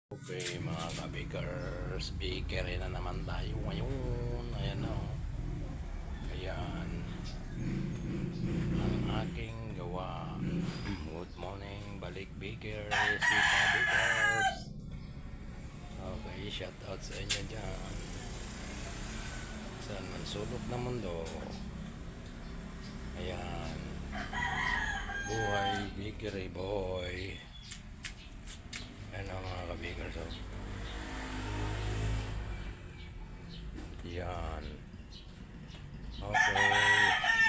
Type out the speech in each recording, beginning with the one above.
Okay mga kabikers, bakery na naman tayo ngayon. Ayan o. Ayan. Ang aking gawa. Good morning, balik bakers, sika bakers. Okay, shout out sa inyo dyan. Saan man sulok na mundo. Ayan. Buhay bakery boy. Ayan o mga kabikers o. Yan. Okay.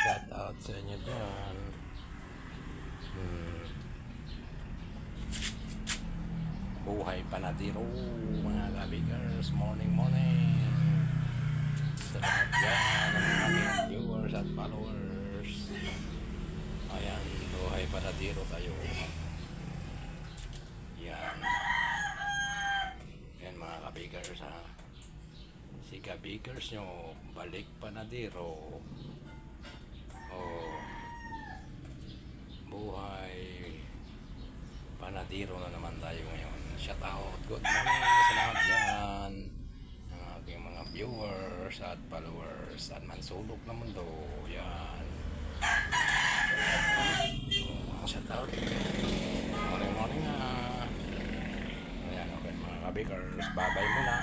Shout out sa inyo dyan. Buhay panadiro mga kabikers. Morning. Sa lahat dyan ang aming viewers at followers. Ayan. Buhay panadiro tayo. Yan. Yan mga kabikers ha. Si kabikers nyo, balik panadiro. Buhay panadiro na naman tayo ngayon. Shout out, good morning sa lahat dyan, ang aking mga viewers at followers at mansulok na mundo. Yan. Shout out. Morning na. Ayan, okay mga kabikers, babay muna.